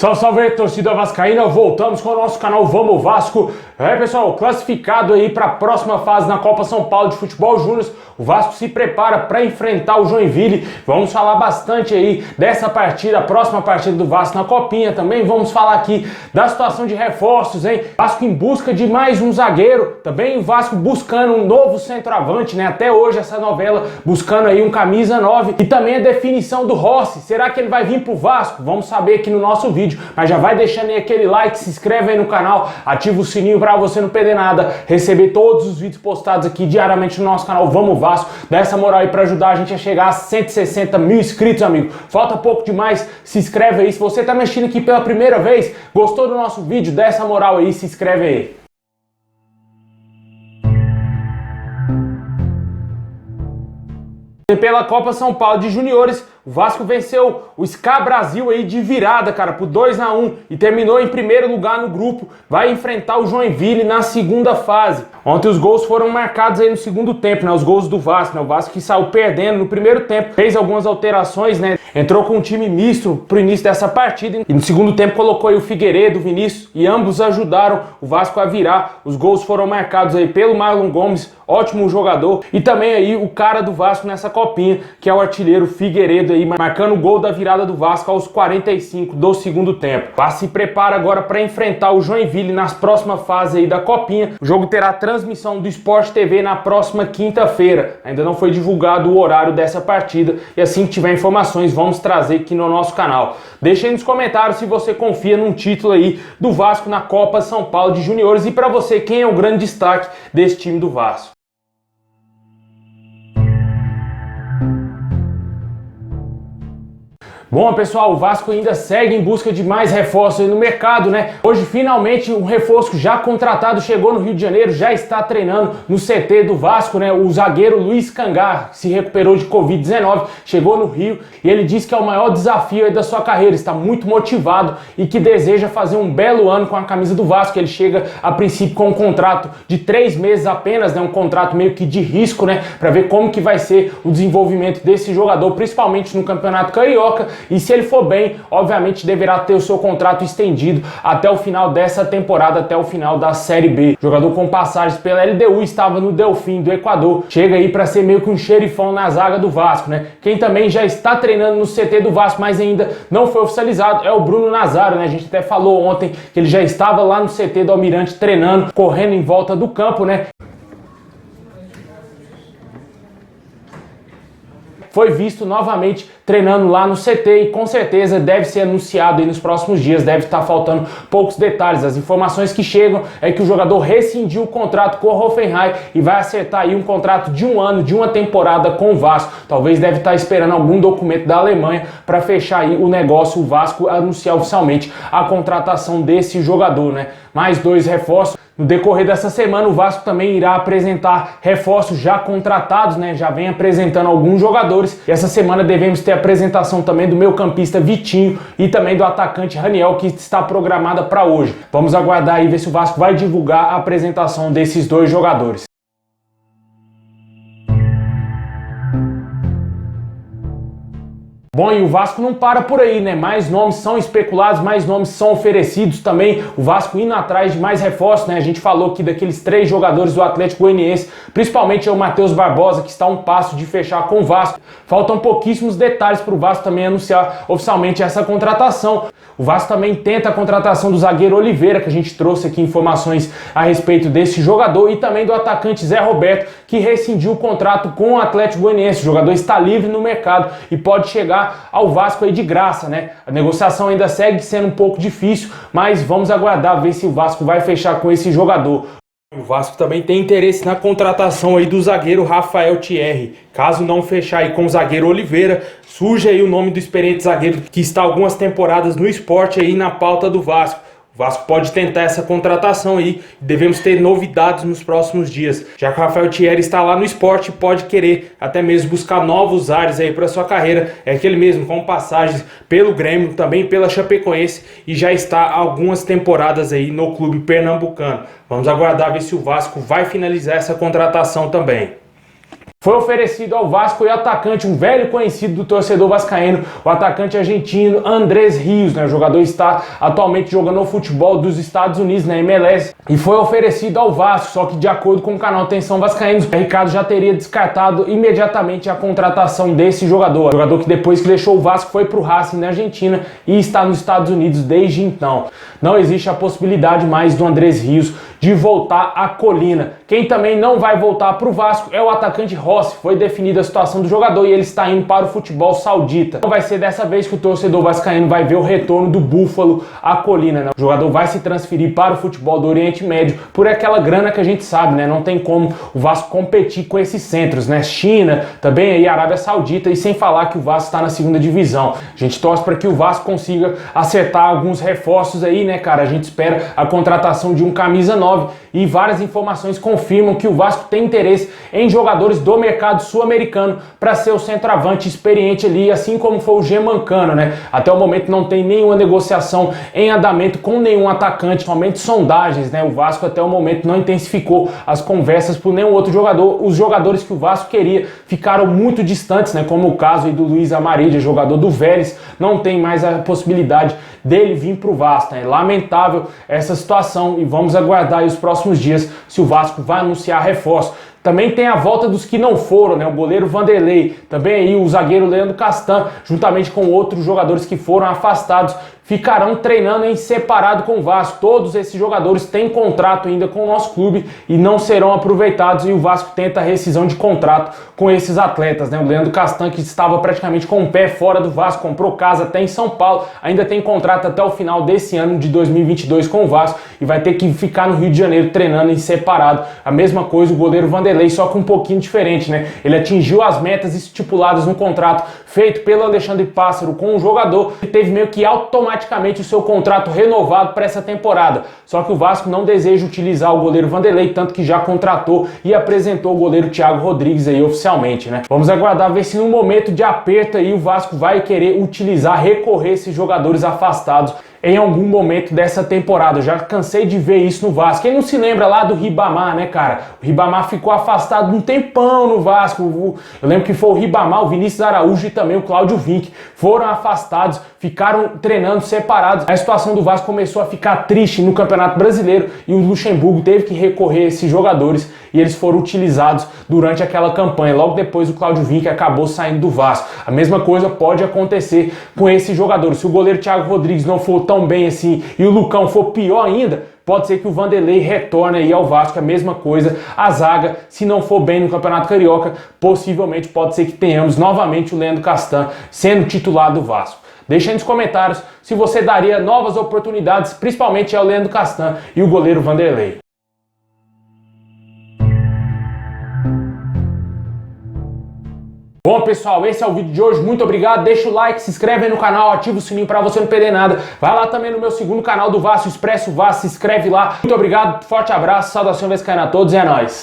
Salve, salve, torcida vascaína, voltamos com o nosso canal Vamos Vasco. Pessoal, classificado aí para a próxima fase na Copa São Paulo de Futebol Júnior, o Vasco se prepara para enfrentar o Joinville. Vamos falar bastante aí dessa partida, a próxima partida do Vasco na Copinha. Também vamos falar aqui da situação de reforços, hein? Vasco em busca de mais um zagueiro, também o Vasco buscando um novo centroavante, né? Até hoje essa novela buscando aí um camisa 9 e também a definição do Rossi. Será que ele vai vir pro Vasco? Vamos saber aqui no nosso vídeo. Mas já vai deixando aí aquele like, se inscreve aí no canal, ativa o sininho para você não perder nada, receber todos os vídeos postados aqui diariamente no nosso canal Vamos Vasco. Dá essa moral aí para ajudar a gente a chegar a 160 mil inscritos, amigo. Falta pouco demais, se inscreve aí. Se você tá mexendo aqui pela primeira vez, gostou do nosso vídeo, dá essa moral aí, se inscreve aí. Pela Copa São Paulo de Juniores, o Vasco venceu o SCA Brasil aí de virada, cara, por 2-1 e terminou em primeiro lugar no grupo. Vai enfrentar o Joinville na segunda fase. Ontem os gols foram marcados aí no segundo tempo, né? Os gols do Vasco, né? O Vasco que saiu perdendo no primeiro tempo, fez algumas alterações, né? Entrou com um time misto pro início dessa partida e no segundo tempo colocou aí o Figueiredo, o Vinícius, e ambos ajudaram o Vasco a virar. Os gols foram marcados aí pelo Marlon Gomes, ótimo jogador, e também aí o cara do Vasco nessa copinha, que é o artilheiro Figueiredo aí, marcando o gol da virada do Vasco aos 45 do segundo tempo. O Vasco se prepara agora para enfrentar o Joinville nas próximas fases aí da copinha. O jogo terá transmissão do Sport TV na próxima quinta-feira. Ainda não foi divulgado o horário dessa partida e assim que tiver informações vamos trazer aqui no nosso canal. Deixa aí nos comentários se você confia num título aí do Vasco na Copa São Paulo de Juniores e para você quem é o grande destaque desse time do Vasco. Bom, pessoal, o Vasco ainda segue em busca de mais reforços aí no mercado, né? Hoje, finalmente, um reforço já contratado chegou no Rio de Janeiro, já está treinando no CT do Vasco, né? O zagueiro Luiz Cangar se recuperou de Covid-19, chegou no Rio e ele disse que é o maior desafio aí da sua carreira, está muito motivado e que deseja fazer um belo ano com a camisa do Vasco. Ele chega, a princípio, com um contrato de 3 meses apenas, né? Um contrato meio que de risco, né? Para ver como que vai ser o desenvolvimento desse jogador, principalmente no Campeonato Carioca. E se ele for bem, obviamente deverá ter o seu contrato estendido até o final dessa temporada, até o final da Série B. O jogador com passagens pela LDU estava no Delfim do Equador. Chega aí para ser meio que um xerifão na zaga do Vasco, né? Quem também já está treinando no CT do Vasco, mas ainda não foi oficializado, é o Bruno Nazário, né? A gente até falou ontem que ele já estava lá no CT do Almirante treinando, correndo em volta do campo, né? Foi visto novamente treinando lá no CT e com certeza deve ser anunciado aí nos próximos dias, deve estar faltando poucos detalhes. As informações que chegam é que o jogador rescindiu o contrato com o Hoffenheim e vai acertar aí um contrato de 1 ano, de uma temporada com o Vasco. Talvez deve estar esperando algum documento da Alemanha para fechar aí o negócio, o Vasco anunciar oficialmente a contratação desse jogador, né? Mais 2 reforços. No decorrer dessa semana, o Vasco também irá apresentar reforços já contratados, né? Já vem apresentando alguns jogadores. E essa semana devemos ter a apresentação também do meio-campista Vitinho e também do atacante Raniel, que está programada para hoje. Vamos aguardar aí ver se o Vasco vai divulgar a apresentação desses 2 jogadores. Bom, e o Vasco não para por aí, né? Mais nomes são especulados, mais nomes são oferecidos também. O Vasco indo atrás de mais reforços, né? A gente falou aqui daqueles 3 jogadores do Atlético Goianiense, principalmente é o Matheus Barbosa, que está a um passo de fechar com o Vasco. Faltam pouquíssimos detalhes para o Vasco também anunciar oficialmente essa contratação. O Vasco também tenta a contratação do zagueiro Oliveira, que a gente trouxe aqui informações a respeito desse jogador, e também do atacante Zé Roberto, que rescindiu o contrato com o Atlético Goianiense. O jogador está livre no mercado e pode chegar ao Vasco aí de graça, né? A negociação ainda segue sendo um pouco difícil, mas vamos aguardar ver se o Vasco vai fechar com esse jogador. O Vasco também tem interesse na contratação aí do zagueiro Rafael Thierry. Caso não fechar aí com o zagueiro Oliveira, surge aí o nome do experiente zagueiro que está algumas temporadas no Sport aí na pauta do Vasco. O Vasco pode tentar essa contratação aí, devemos ter novidades nos próximos dias. Já que o Rafael Thierry está lá no Sport e pode querer até mesmo buscar novos ares aí para sua carreira. É aquele mesmo com passagens pelo Grêmio, também pela Chapecoense e já está há algumas temporadas aí no clube pernambucano. Vamos aguardar ver se o Vasco vai finalizar essa contratação também. Foi oferecido ao Vasco e o atacante, um velho conhecido do torcedor vascaíno, o atacante argentino Andrés Rios, né? O jogador está atualmente jogando no futebol dos Estados Unidos, na MLS, e foi oferecido ao Vasco, só que de acordo com o canal Atenção Vascaínos, o Ricardo já teria descartado imediatamente a contratação desse jogador. Jogador que depois que deixou o Vasco foi para o Racing na Argentina e está nos Estados Unidos desde então. Não existe a possibilidade mais do Andrés Rios de voltar à Colina. Quem também não vai voltar para o Vasco é o atacante Rossi. Foi definida a situação do jogador e ele está indo para o futebol saudita. Não vai ser dessa vez que o torcedor vascaíno vai ver o retorno do Búfalo à Colina, né? O jogador vai se transferir para o futebol do Oriente Médio por aquela grana que a gente sabe, né? Não tem como o Vasco competir com esses centros, né? China, também aí Arábia Saudita, e sem falar que o Vasco está na segunda divisão. A gente torce para que o Vasco consiga acertar alguns reforços aí, né, cara? A gente espera a contratação de um camisa 9 e várias informações confirmam que o Vasco tem interesse em jogadores do mercado sul-americano para ser o centroavante experiente ali, assim como foi o Germancano, né? Até o momento não tem nenhuma negociação em andamento com nenhum atacante, somente sondagens, né? O Vasco até o momento não intensificou as conversas por nenhum outro jogador. Os jogadores que o Vasco queria ficaram muito distantes, né? Como o caso aí do Luiz Amarília, jogador do Vélez, não tem mais a possibilidade dele vir para o Vasco, né? Lamentável essa situação e vamos aguardar aí os próximos dias se o Vasco vai anunciar reforço. Também tem a volta dos que não foram, né? O goleiro Vanderlei, também aí o zagueiro Leandro Castan, juntamente com outros jogadores que foram afastados, ficarão treinando em separado com o Vasco. Todos esses jogadores têm contrato ainda com o nosso clube e não serão aproveitados, e o Vasco tenta a rescisão de contrato com esses atletas, né? O Leandro Castan, que estava praticamente com o pé fora do Vasco, comprou casa até em São Paulo, ainda tem contrato até o final desse ano de 2022 com o Vasco e vai ter que ficar no Rio de Janeiro treinando em separado. A mesma coisa o goleiro Vanderlei, só que um pouquinho diferente, né? Ele atingiu as metas estipuladas no contrato feito pelo Alexandre Pássaro com o jogador e teve meio que automaticamente o seu contrato renovado para essa temporada. Só que o Vasco não deseja utilizar o goleiro Vanderlei, tanto que já contratou e apresentou o goleiro Thiago Rodrigues aí oficialmente, né? Vamos aguardar ver se no momento de aperto aí o Vasco vai querer utilizar, recorrer esses jogadores afastados em algum momento dessa temporada. Eu já cansei de ver isso no Vasco. Quem não se lembra lá do Ribamar, né, cara? O Ribamar ficou afastado um tempão no Vasco. Eu lembro que foi o Ribamar, o Vinícius Araújo e também o Cláudio Vinck. Foram afastados, ficaram treinando separados. A situação do Vasco começou a ficar triste no Campeonato Brasileiro e o Luxemburgo teve que recorrer a esses jogadores e eles foram utilizados durante aquela campanha. Logo depois o Cláudio Vinck acabou saindo do Vasco. A mesma coisa pode acontecer com esses jogadores. Se o goleiro Thiago Rodrigues não for tão bem assim e o Lucão for pior ainda, pode ser que o Vanderlei retorne aí ao Vasco. A mesma coisa, a zaga, se não for bem no Campeonato Carioca, possivelmente pode ser que tenhamos novamente o Leandro Castan sendo titular do Vasco. Deixa aí nos comentários se você daria novas oportunidades, principalmente ao Leandro Castan e o goleiro Vanderlei. Bom, pessoal, esse é o vídeo de hoje. Muito obrigado. Deixa o like, se inscreve aí no canal, ativa o sininho para você não perder nada. Vai lá também no meu segundo canal do Vasco, Expresso Vasco, se inscreve lá. Muito obrigado, forte abraço, saudação vascaína a todos e é nóis.